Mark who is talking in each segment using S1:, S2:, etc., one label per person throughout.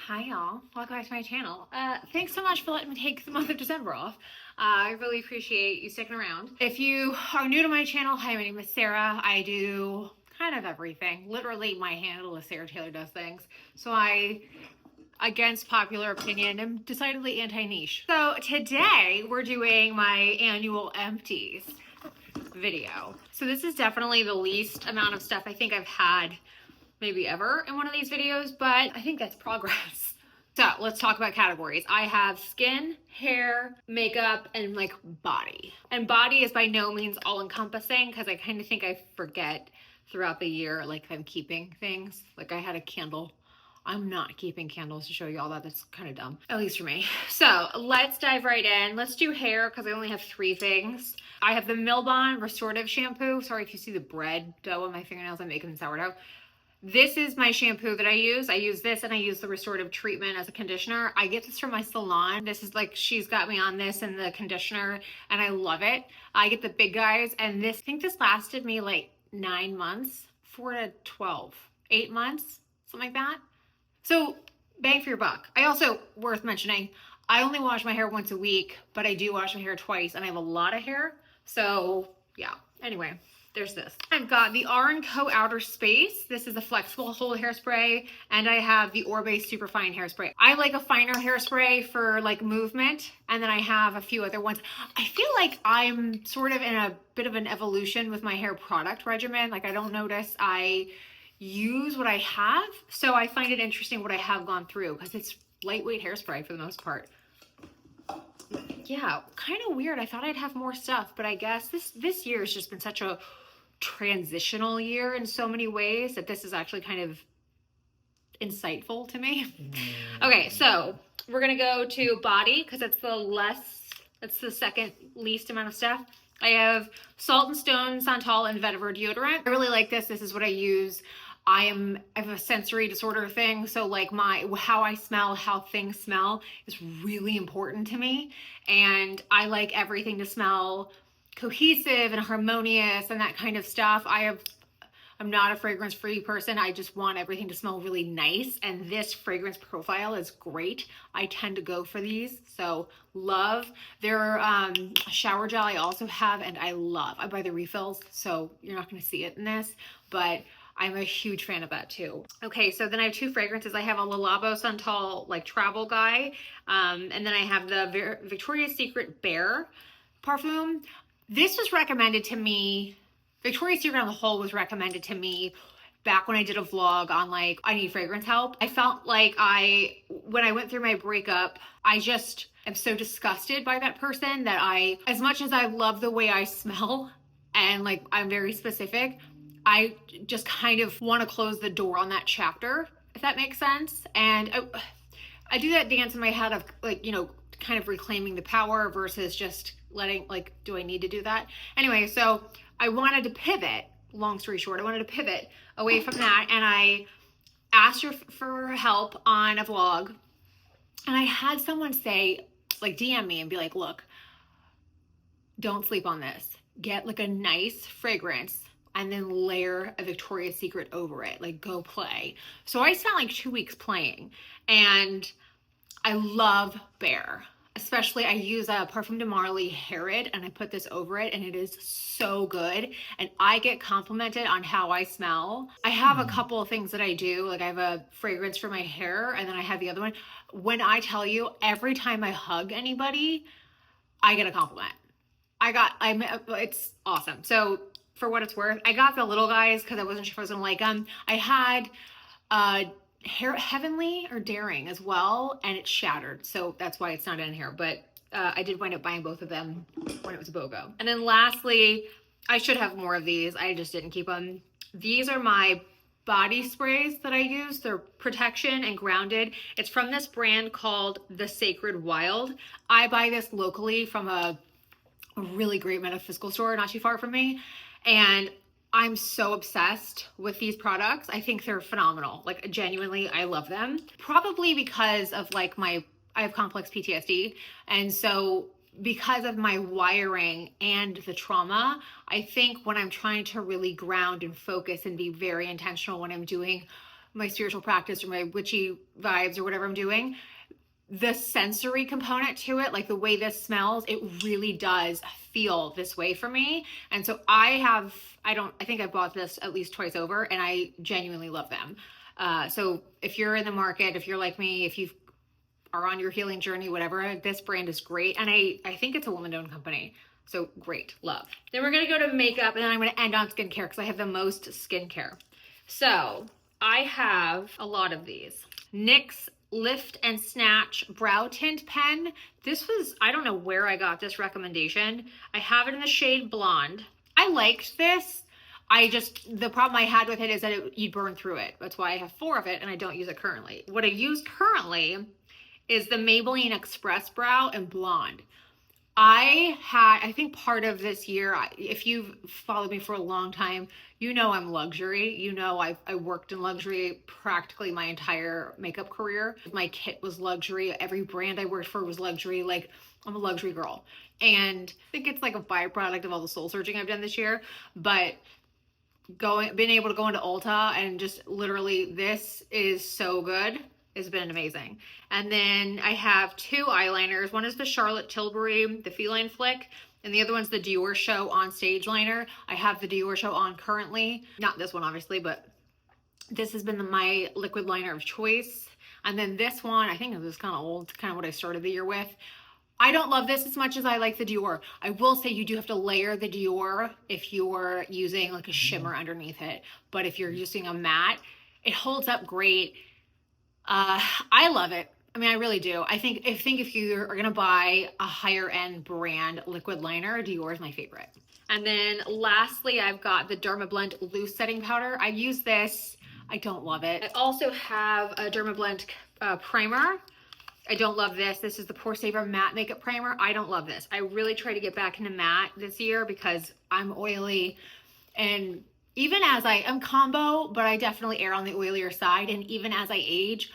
S1: Hi y'all, welcome back to my channel. Thanks so much for letting me take the month of December off. I really appreciate you sticking around. If you are new to my channel, hi, my name is Sarah. I do kind of everything. Literally my handle is Sarah Taylor Does Things. So I, against popular opinion, am decidedly anti-niche. So today we're doing my annual empties video. So this is definitely the least amount of stuff I think I've had maybe ever in one of these videos, but I think that's progress. So let's talk about categories. I have skin, hair, makeup, and like body. And body is by no means all encompassing because I kind of think I forget throughout the year, like I'm keeping things. Like I had a candle. I'm not keeping candles to show you all that. That's kind of dumb, at least for me. So let's dive right in. Let's do hair because I only have 3 things. I have the Milbon Restorative Shampoo. Sorry if you see the bread dough on my fingernails. I'm making sourdough. This is my shampoo that I use. I use this and I use the restorative treatment as a conditioner. I get this from my salon. This is like, she's got me on this and the conditioner and I love it. I get the big guys and this, I think this lasted me like 9 months, 4 to 12, 8 months, something like that. So bang for your buck. I also, worth mentioning, I only wash my hair once a week, but I do wash my hair twice and I have a lot of hair. So yeah, anyway. There's this. I've got the R & Co Outer Space. This is a flexible hold hairspray. And I have the Orbe Superfine hairspray. I like a finer hairspray for like movement. And then I have a few other ones. I feel like I'm sort of in a bit of an evolution with my hair product regimen. Like I don't notice I use what I have. So I find it interesting what I have gone through because it's lightweight hairspray for the most part. Yeah, kind of weird. I thought I'd have more stuff, but I guess this year has just been such a transitional year in so many ways that this is actually kind of insightful to me. Okay, so we're gonna go to body because it's the second least amount of stuff. I have Salt and Stone, Santal, and Vetiver deodorant. I really like this. This is what I use. I have a sensory disorder thing, so like how I smell, how things smell is really important to me, and I like everything to smell cohesive and harmonious and that kind of stuff. I'm not a fragrance-free person. I just want everything to smell really nice, and this fragrance profile is great. I tend to go for these, so love. Their shower gel I also have, and I love. I buy the refills, so you're not going to see it in this, but I'm a huge fan of that too. Okay, so then I have 2 fragrances. I have a Le Labo Santal like travel guy, and then I have the Victoria's Secret Bear perfume. This was recommended to me, Victoria's Secret on the whole was recommended to me back when I did a vlog on like, I need fragrance help. I felt like when I went through my breakup, I just am so disgusted by that person that as much as I love the way I smell and like I'm very specific, I just kind of want to close the door on that chapter, if that makes sense. And I do that dance in my head of like, you know, kind of reclaiming the power versus just letting, like, do I need to do that? Anyway, so I wanted to pivot, long story short, I wanted to pivot away from that. And I asked her for help on a vlog. And I had someone say, like, DM me and be like, look, don't sleep on this. Get like a nice fragrance and then layer a Victoria's Secret over it. Like, go play. So I spent like 2 weeks playing, and I love Bear. Especially, I use a Parfum de Marly Harrod, and I put this over it, and it is so good. And I get complimented on how I smell. I have a couple of things that I do. Like, I have a fragrance for my hair, and then I have the other one. When I tell you, every time I hug anybody, I get a compliment. It's awesome. So for what it's worth, I got the little guys because I wasn't sure if I was gonna like them. I had Heavenly or Daring as well, and it shattered, so that's why it's not in here, but I did wind up buying both of them when it was a BOGO. And then lastly, I should have more of these, I just didn't keep them. These are my body sprays that I use. They're protection and grounded. It's from this brand called The Sacred Wild. I buy this locally from a really great metaphysical store not too far from me, and I'm so obsessed with these products. I think they're phenomenal. Like, genuinely, I love them. Probably because of like I have complex PTSD. And so because of my wiring and the trauma, I think when I'm trying to really ground and focus and be very intentional when I'm doing my spiritual practice or my witchy vibes or whatever I'm doing, the sensory component to it, like the way this smells, it really does feel this way for me. And so I think I've bought this at least twice over, and I genuinely love them. So if you're in the market, if you're like me, if you are on your healing journey, whatever, this brand is great. And I think it's a woman-owned company. So great, love. Then we're gonna go to makeup, and then I'm gonna end on skincare because I have the most skincare. So I have a lot of these. NYX Lift and Snatch Brow Tint Pen. This was, I don't know where I got this recommendation. I have it in the shade Blonde. I liked this. The problem I had with it is that you'd burn through it. That's why I have 4 of it and I don't use it currently. What I use currently is the Maybelline Express Brow in Blonde. I think part of this year, if you've followed me for a long time, you know I'm luxury. You know I worked in luxury practically my entire makeup career. My kit was luxury. Every brand I worked for was luxury. Like, I'm a luxury girl. And I think it's like a byproduct of all the soul searching I've done this year. But being able to go into Ulta and just literally, this is so good. It's been amazing. And then I have 2 eyeliners. One is the Charlotte Tilbury, the Feline Flick, and the other one's the Dior Show On Stage liner. I have the Dior Show on currently. Not this one, obviously, but this has been my liquid liner of choice. And then this one, I think it was kind of old, kind of what I started the year with. I don't love this as much as I like the Dior. I will say you do have to layer the Dior if you're using like a shimmer underneath it. But if you're using a matte, it holds up great. I love it. I mean, I really do. I think if you are going to buy a higher end brand liquid liner, Dior is my favorite. And then lastly, I've got the Dermablend Loose Setting Powder. I use this. I don't love it. I also have a Dermablend primer. I don't love this. This is the Pore Saver Matte Makeup Primer. I don't love this. I really try to get back into matte this year because I'm oily, and even as I'm combo, but I definitely err on the oilier side. And even as I age,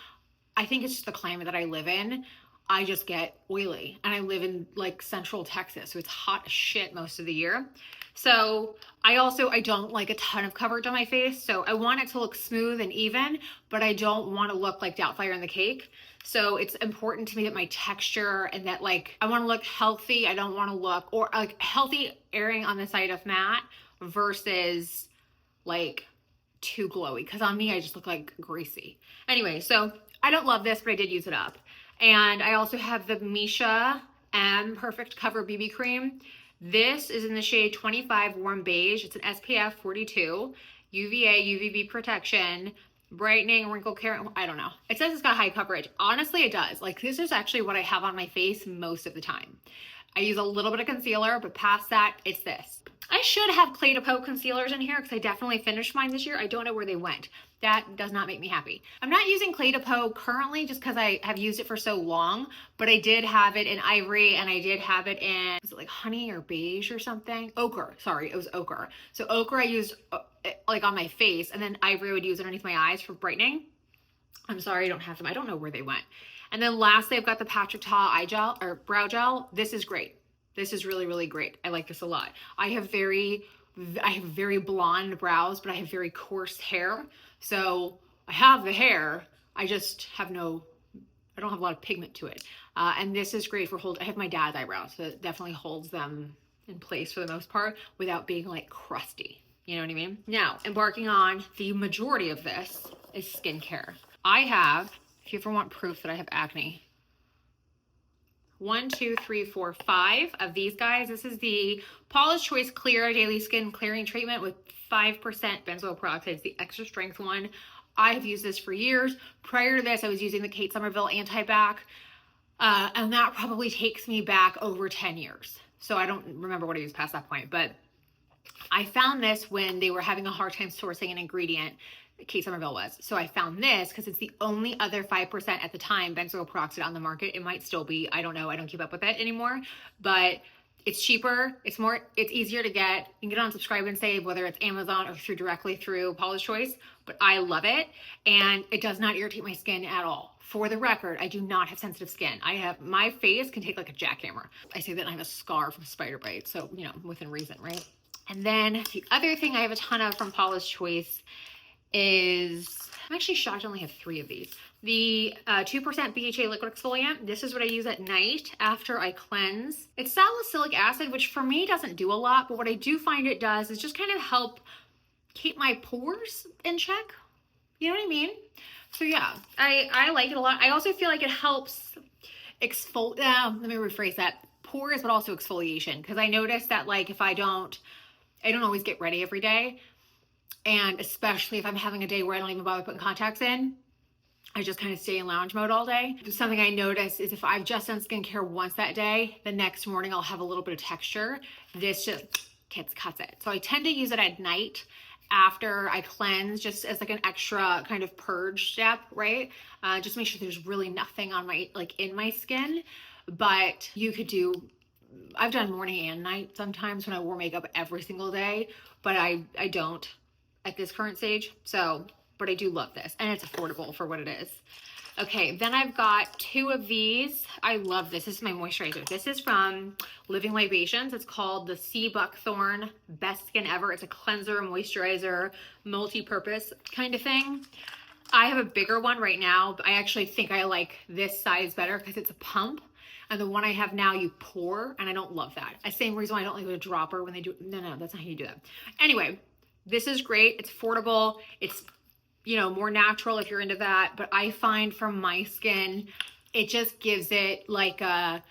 S1: I think it's just the climate that I live in. I just get oily, and I live in like central Texas, so it's hot as shit most of the year. So I don't like a ton of coverage on my face. So I want it to look smooth and even, but I don't want to look like Doubtfire in the Cake. So it's important to me that my texture and that like, I want to look healthy. I don't want to look, or like healthy, erring on the side of matte versus like too glowy, because on me I just look like greasy. Anyway, so I don't love this, but I did use it up. And I also have the Misha M Perfect Cover BB Cream. This is in the shade 25 Warm Beige. It's an SPF 42, UVA, UVB protection, brightening, wrinkle care. I don't know. It says it's got high coverage. Honestly, it does. Like, this is actually what I have on my face most of the time. I use a little bit of concealer, but past that, it's this. I should have Clé de Peau concealers in here because I definitely finished mine this year. I don't know where they went. That does not make me happy. I'm not using Clé de Peau currently just because I have used it for so long, but I did have it in Ivory, and I did have it in, was it like honey or beige or something? Ochre, sorry, it was ochre. So ochre I used like on my face, and then Ivory I would use underneath my eyes for brightening. I'm sorry, I don't have them. I don't know where they went. And then lastly, I've got the Patrick Ta eye gel or brow gel. This is great. This is really, really great. I like this a lot. I have very blonde brows, but I have very coarse hair. So I have the hair. I just have I don't have a lot of pigment to it. And this is great for I have my dad's eyebrows, so it definitely holds them in place for the most part without being like crusty. You know what I mean? Now, embarking on the majority of this is skincare. I have, if you ever want proof that I have acne, 1, 2, 3, 4, 5 of these guys. This is the Paula's Choice Clear Daily Skin Clearing Treatment with 5% benzoyl peroxide. It's the extra strength one. I have used this for years. Prior to this, I was using the Kate Somerville Anti-Bac, and that probably takes me back over 10 years. So I don't remember what I used past that point, but I found this when they were having a hard time sourcing an ingredient. Kate Somerville was. So I found this because it's the only other 5% at the time benzoyl peroxide on the market. It might still be. I don't know. I don't keep up with it anymore. But it's cheaper. It's easier to get. You can get it on Subscribe and Save, whether it's Amazon or directly through Paula's Choice. But I love it. And it does not irritate my skin at all. For the record, I do not have sensitive skin. My face can take like a jackhammer. I say that I have a scar from spider bite. So, within reason, right? And then the other thing I have a ton of from Paula's Choice is, I'm actually shocked I only have 3 of these. The 2% BHA liquid exfoliant. This is what I use at night after I cleanse. It's salicylic acid, which for me doesn't do a lot, but what I do find it does is just kind of help keep my pores in check. You know what I mean? So yeah, I like it a lot. I also feel like it helps let me rephrase that. Pores, but also exfoliation. Because I notice that like if I don't always get ready every day. And especially if I'm having a day where I don't even bother putting contacts in, I just kind of stay in lounge mode all day. Something I notice is if I've just done skincare once that day, the next morning I'll have a little bit of texture. This just cuts it. So I tend to use it at night after I cleanse, just as like an extra kind of purge step, right? Just make sure there's really nothing on my, like in my skin. But you could do, I've done morning and night sometimes when I wore makeup every single day, but I don't at this current stage. So, but I do love this, and it's affordable for what it is. Okay, then I've got 2 of these. I love this. This is my moisturizer. This is from Living Libations. It's called the Sea Buckthorn Best Skin Ever. It's a cleanser, moisturizer, multi-purpose kind of thing. I have a bigger one right now, but I actually think I like this size better because it's a pump. And the one I have now, you pour, and I don't love that. The same reason why I don't like a dropper when they do, no, that's not how you do that. Anyway, this is great. It's affordable. It's, you know, more natural if you're into that. But I find from my skin, it just gives it like a,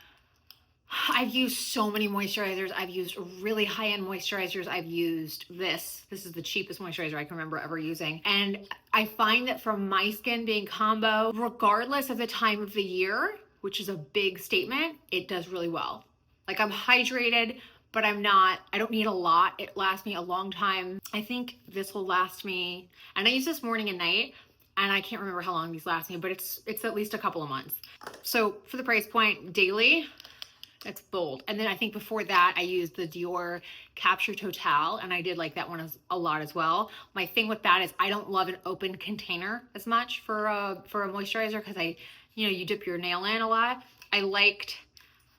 S1: I've used so many moisturizers. I've used really high-end moisturizers. I've used this. This is the cheapest moisturizer I can remember ever using. And I find that from my skin being combo, regardless of the time of the year, which is a big statement, it does really well. Like I'm hydrated, but I don't need a lot. It lasts me a long time. I think this will last me, and I use this morning and night, and I can't remember how long these last me, but it's at least a couple of months. So for the price point, daily, it's bold. And then I think before that, I used the Dior Capture Total, and I did like that one a lot as well. My thing with that is I don't love an open container as much for a moisturizer because you dip your nail in a lot. I like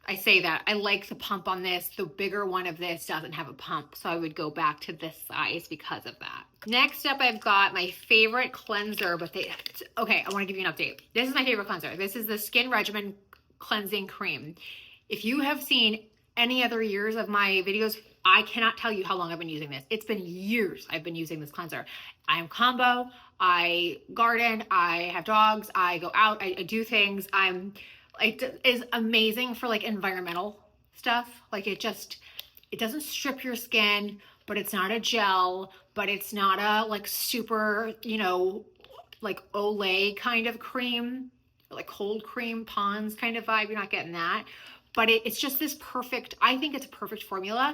S1: the pump on this. The bigger one of this doesn't have a pump, so I would go back to this size because of that. Next up, I've got my favorite cleanser, okay, I wanna give you an update. This is my favorite cleanser. This is the Skin Regimen Cleansing Cream. If you have seen any other years of my videos, I cannot tell you how long I've been using this. It's been years I've been using this cleanser. I am combo, I garden, I have dogs, I go out, I do things. It is amazing for like environmental stuff. Like it doesn't strip your skin, but it's not a gel, but it's not a like super, like Olay kind of cream, like cold cream Pond's kind of vibe. You're not getting that. But it's just this perfect, I think it's a perfect formula,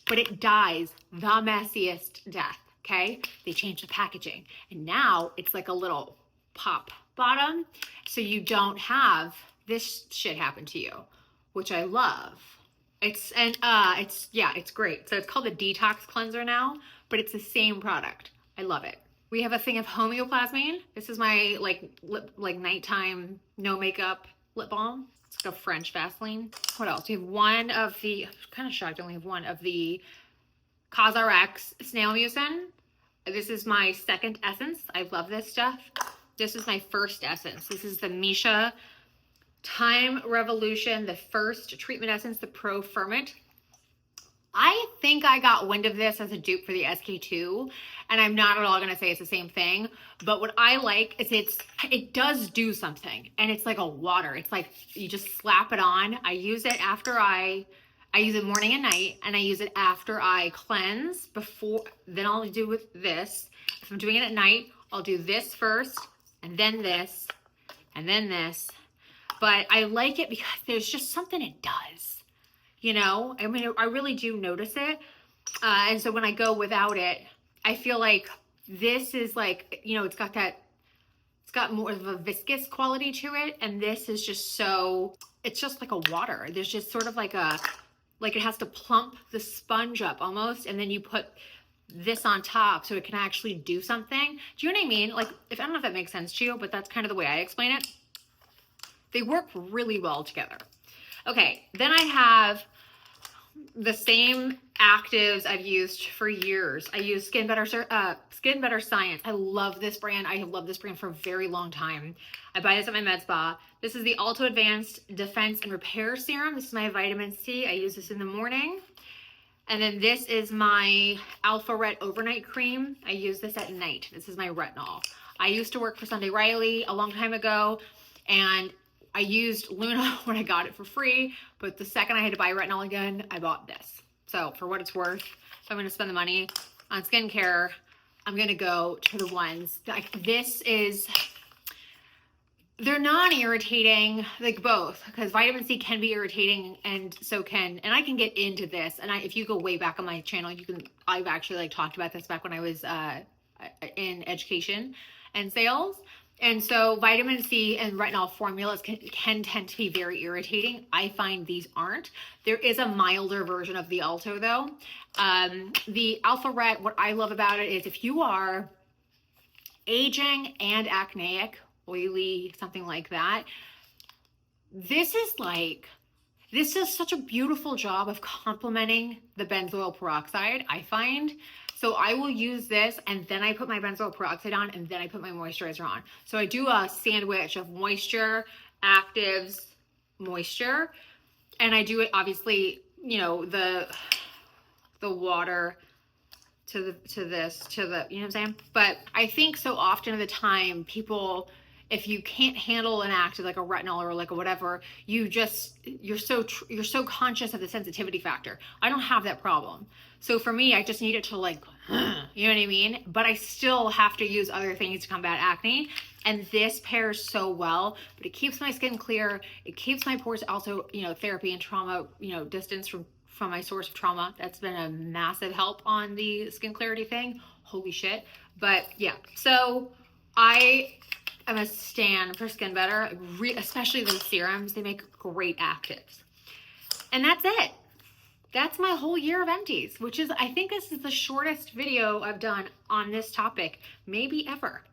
S1: but it dies the messiest death, okay? They changed the packaging, and now it's like a little pop bottom, so you don't have this shit happen to you, which I love. It's great. So it's called the Detox Cleanser now, but it's the same product. I love it. We have a thing of homeoplasmine. This is my like nighttime no makeup lip balm. It's like a French Vaseline. What else? We have one of the, I'm kind of shocked I only have one of the CosRx Snail Mucin. This is my second essence. I love this stuff. This is my first essence. This is the Misha Time Revolution, the first treatment essence, the Pro Ferment. I think I got wind of this as a dupe for the SK2, and I'm not at all going to say it's the same thing, but what I like is it does do something, and it's like a water. It's like you just slap it on. I use it after I use it morning and night, and I use it after I cleanse. Then I'll do with this. If I'm doing it at night, I'll do this first, and then this, and then this. But I like it because there's just something it does. I mean, I really do notice it. And so when I go without it, I feel like this is like, it's got more of a viscous quality to it. And this is just it's just like a water. There's just sort of like it has to plump the sponge up almost. And then you put this on top so it can actually do something. Do you know what I mean? Like, I don't know if that makes sense to you, but that's kind of the way I explain it. They work really well together. Okay, then I have the same actives I've used for years. I use Skin Better Science. I love this brand. I have loved this brand for a very long time. I buy this at my med spa. This is the Alto Advanced Defense and Repair Serum. This is my vitamin C. I use this in the morning. And then this is my Alpha Ret Overnight Cream. I use this at night. This is my retinol. I used to work for Sunday Riley a long time ago, and I used Luna when I got it for free, but the second I had to buy retinol again, I bought this. So for what it's worth, if I'm gonna spend the money on skincare, I'm gonna go to the ones, like this is, they're non-irritating, like both, because vitamin C can be irritating and so can, and I can get into this, and if you go way back on my channel, I've actually like talked about this back when I was in education and sales. And so vitamin C and retinol formulas can tend to be very irritating. I find these aren't. There is a milder version of the Alto though. The Alpha Ret, what I love about it is if you are aging and acneic, oily, something like that, this does such a beautiful job of complementing the benzoyl peroxide, I find. So I will use this and then I put my benzoyl peroxide on and then I put my moisturizer on. So I do a sandwich of moisture, actives, moisture, and I do it obviously, you know, the water to the, you know what I'm saying? But I think so often of the time people, if you can't handle an active like a retinol or like a whatever, you're so conscious of the sensitivity factor. I don't have that problem. So for me, I just need it to like, you know what I mean? But I still have to use other things to combat acne. And this pairs so well, but it keeps my skin clear. It keeps my pores also, you know, therapy and trauma, you know, distance from my source of trauma. That's been a massive help on the skin clarity thing. Holy shit. But yeah, so I'm a stan for Skin Better, especially those serums. They make great actives. And that's it. That's my whole year of empties, which is, I think this is the shortest video I've done on this topic, maybe ever.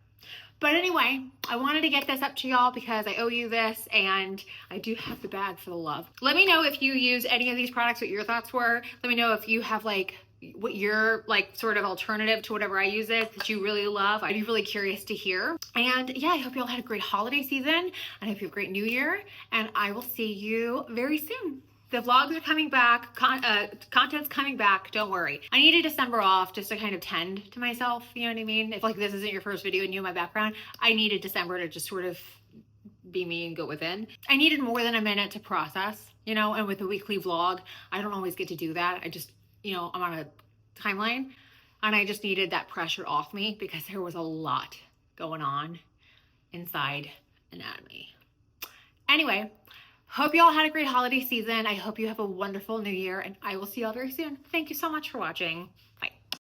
S1: But anyway, I wanted to get this up to y'all because I owe you this and I do have the bag for the love. Let me know if you use any of these products, what your thoughts were. Let me know if you have like, what your like sort of alternative to whatever I use it that you really love. I'd be really curious to hear. And yeah, I hope you all had a great holiday season and I hope you have a great new year and I will see you very soon. The vlogs are coming back, content's coming back, don't worry. I needed December off just to kind of tend to myself, you know what I mean? If like this isn't your first video and you know my background, I needed December to just sort of be me and go within. I needed more than a minute to process, you know, and with a weekly vlog, I don't always get to do that. I just, you know, I'm on a timeline and I just needed that pressure off me because there was a lot going on inside anatomy. Anyway, hope you all had a great holiday season. I hope you have a wonderful new year and I will see you all very soon. Thank you so much for watching. Bye.